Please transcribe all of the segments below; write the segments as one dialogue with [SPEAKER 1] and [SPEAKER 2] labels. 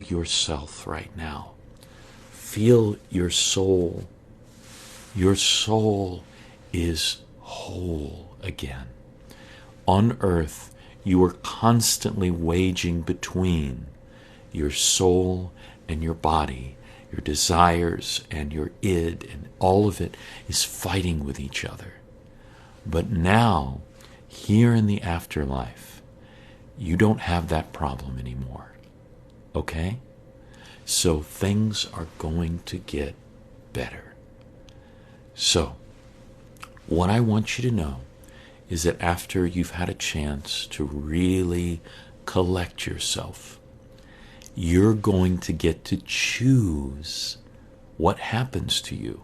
[SPEAKER 1] yourself right now. Feel your soul. Your soul is whole again. On earth, you are constantly waging between your soul and your body, your desires and your id, and all of it is fighting with each other. But now, here in the afterlife, you don't have that problem anymore. Okay? So things are going to get better. So, what I want you to know is that after you've had a chance to really collect yourself, you're going to get to choose what happens to you.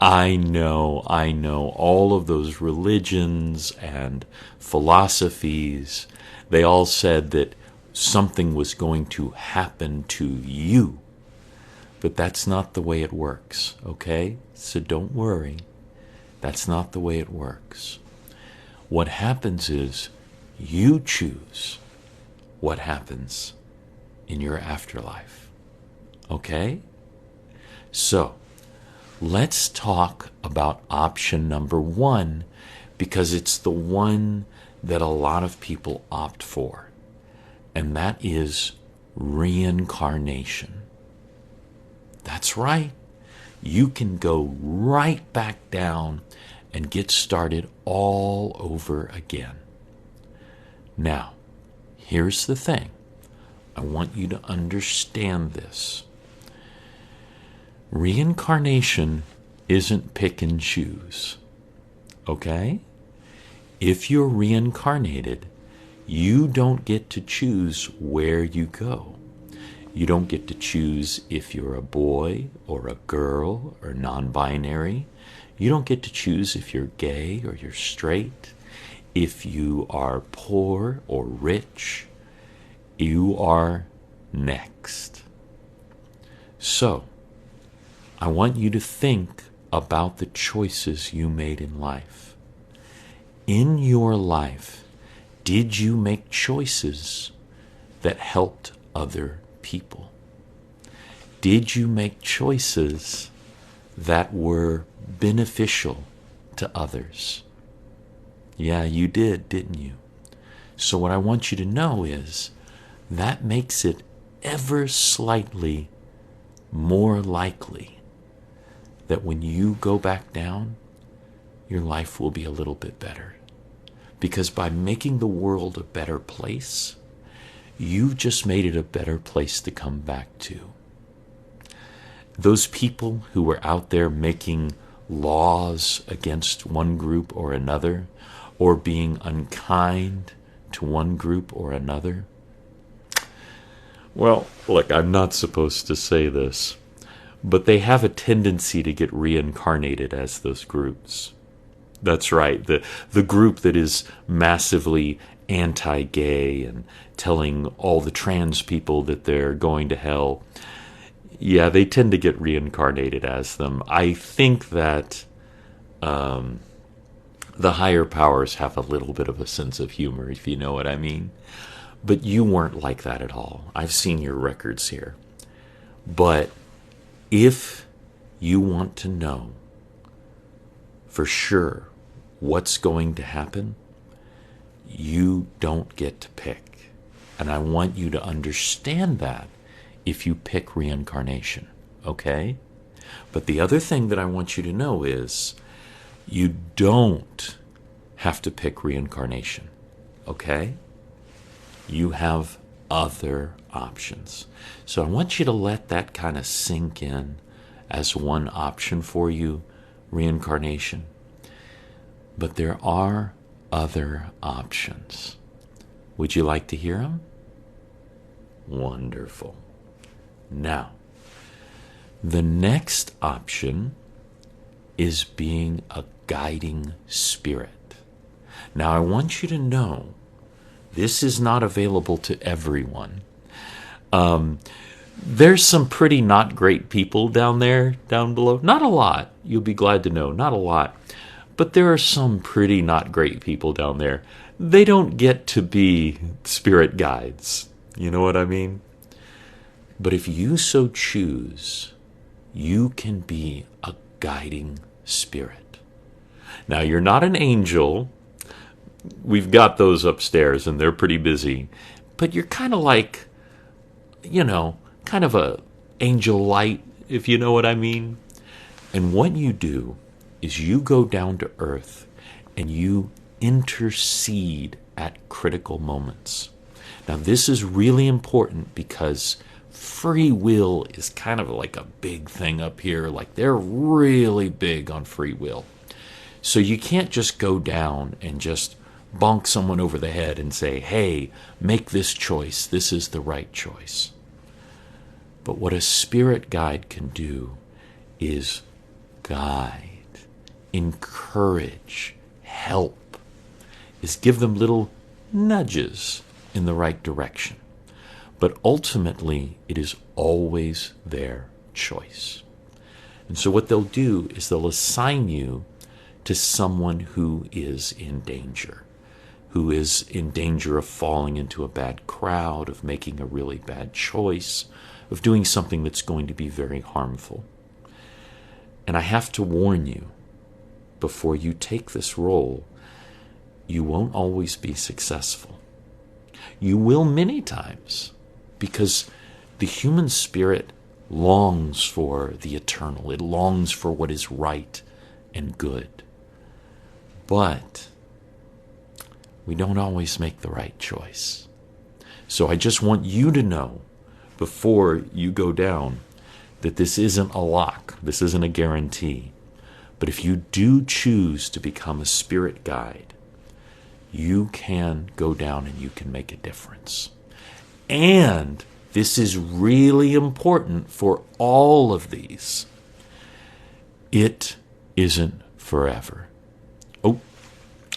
[SPEAKER 1] I know, all of those religions and philosophies, they all said that something was going to happen to you. But that's not the way it works, okay? So don't worry. That's not the way it works. What happens is you choose what happens in your afterlife. Okay? So, let's talk about option number 1, because it's the one that a lot of people opt for, and that is reincarnation. That's right. You can go right back down and get started all over again. Now, here's the thing. I want you to understand this. Reincarnation isn't pick and choose. Okay? If you're reincarnated, you don't get to choose where you go. You don't get to choose if you're a boy or a girl or non-binary. You don't get to choose if you're gay or you're straight, if you are poor or rich. You are next. So, I want you to think about the choices you made in life. In your life, did you make choices that helped other people? Did you make choices that were beneficial to others? Yeah, you did, didn't you? So what I want you to know is that makes it ever slightly more likely that when you go back down, your life will be a little bit better. Because by making the world a better place, you've just made it a better place to come back to. Those people who were out there making laws against one group or another, or being unkind to one group or another, well, look, I'm not supposed to say this, but they have a tendency to get reincarnated as those groups. That's right, the group that is massively anti-gay and telling all the trans people that they're going to hell. Yeah, they tend to get reincarnated as them. I think that the higher powers have a little bit of a sense of humor, if you know what I mean. But you weren't like that at all. I've seen your records here. But if you want to know for sure what's going to happen, you don't get to pick. And I want you to understand that if you pick reincarnation, okay? But the other thing that I want you to know is you don't have to pick reincarnation, okay? You have other options. So I want you to let that kind of sink in as one option for you, reincarnation. But there are other options. Would you like to hear them? Wonderful. Now, the next option is being a guiding spirit. Now, I want you to know this is not available to everyone. There's some pretty not great people down there, down below. Not a lot. You'll be glad to know. Not a lot. But there are some pretty not great people down there. They don't get to be spirit guides. You know what I mean? But if you so choose, you can be a guiding spirit. Now, you're not an angel. We've got those upstairs, and they're pretty busy. But you're kind of like, kind of a angel light, if you know what I mean. And what you do is you go down to earth and you intercede at critical moments. Now, this is really important because free will is kind of like a big thing up here. Like, they're really big on free will. So you can't just go down and just bonk someone over the head and say, hey, make this choice. This is the right choice. But what a spirit guide can do is guide, encourage, help, is give them little nudges in the right direction. But ultimately, it is always their choice. And so what they'll do is they'll assign you to someone who is in danger, who is in danger of falling into a bad crowd, of making a really bad choice, of doing something that's going to be very harmful. And I have to warn you, before you take this role, you won't always be successful. You will many times, because the human spirit longs for the eternal. It longs for what is right and good. But we don't always make the right choice. So I just want you to know, before you go down, that this isn't a lock. This isn't a guarantee. But if you do choose to become a spirit guide, you can go down and you can make a difference. And this is really important for all of these. It isn't forever. Oh,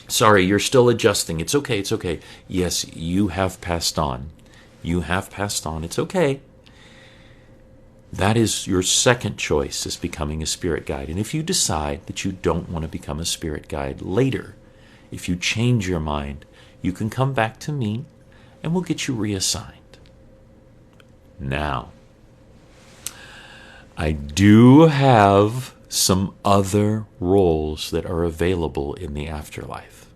[SPEAKER 1] sorry, you're still adjusting. It's okay, it's okay. Yes, you have passed on. You have passed on. It's okay. That is your second choice, is becoming a spirit guide. And if you decide that you don't want to become a spirit guide later, if you change your mind, you can come back to me and we'll get you reassigned. Now, I do have some other roles that are available in the afterlife.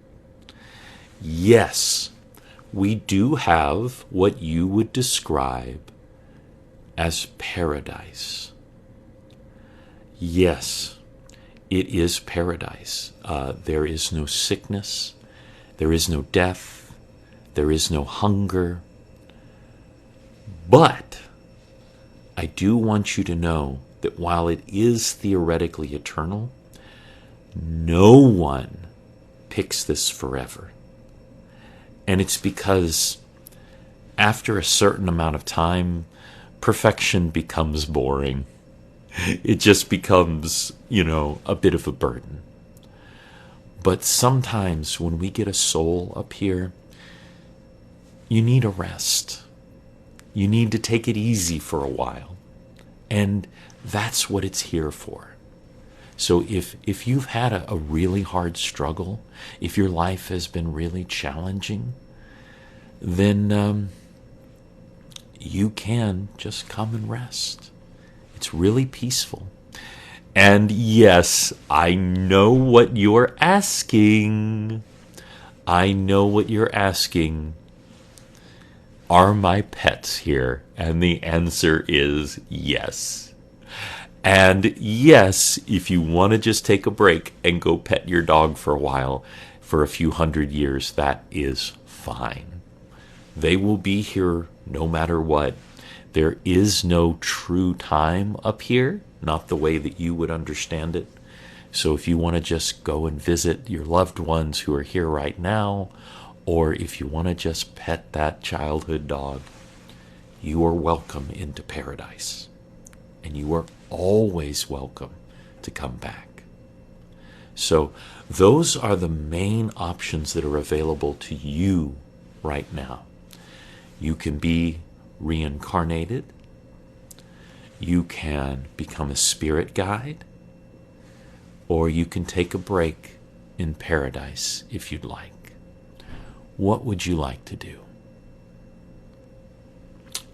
[SPEAKER 1] Yes, we do have what you would describe as paradise. Yes, it is paradise. There is no sickness. There is no death. There is no hunger. But I do want you to know that while it is theoretically eternal, no one picks this forever. And it's because after a certain amount of time, perfection becomes boring. It just becomes, a bit of a burden. But sometimes when we get a soul up here, you need a rest. You need to take it easy for a while. And that's what it's here for. So if you've had a really hard struggle, if your life has been really challenging, then you can just come and rest. It's really peaceful. And yes, I know what you're asking. I know what you're asking. Are my pets here? And the answer is yes. And yes, if you want to just take a break and go pet your dog for a while, for a few hundred years, that is fine. They will be here no matter what. There is no true time up here, not the way that you would understand it. So if you want to just go and visit your loved ones who are here right now, or if you want to just pet that childhood dog, you are welcome into paradise. And you are always welcome to come back. So those are the main options that are available to you right now. You can be reincarnated. You can become a spirit guide. Or you can take a break in paradise if you'd like. What would you like to do?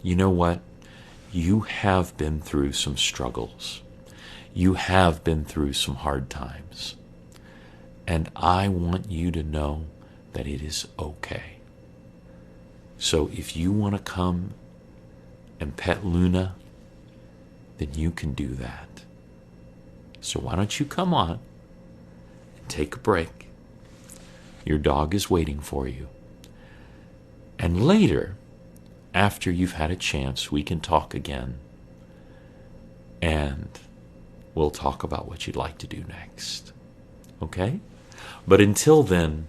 [SPEAKER 1] You know what? you have been through some struggles. You have been through some hard times. And I want you to know that it is okay. So if you want to come and pet Luna, then you can do that. So why don't you come on and take a break? Your dog is waiting for you. And later, after you've had a chance, we can talk again. And we'll talk about what you'd like to do next. Okay? But until then,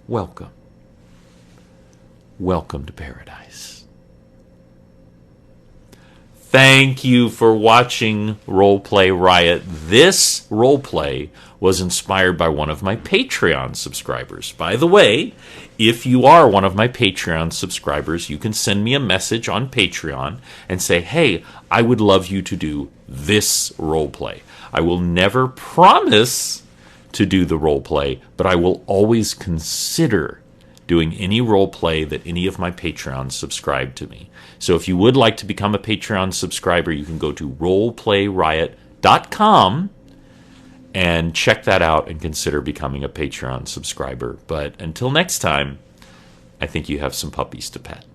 [SPEAKER 1] welcome. Welcome to paradise. Thank you for watching Roleplay Riot. This roleplay was inspired by one of my Patreon subscribers. By the way, if you are one of my Patreon subscribers, you can send me a message on Patreon and say, hey, I would love you to do this roleplay. I will never promise to do the roleplay, but I will always consider doing any roleplay that any of my Patreons subscribe to me. So if you would like to become a Patreon subscriber, you can go to roleplayriot.com and check that out and consider becoming a Patreon subscriber. But until next time, I think you have some puppies to pet.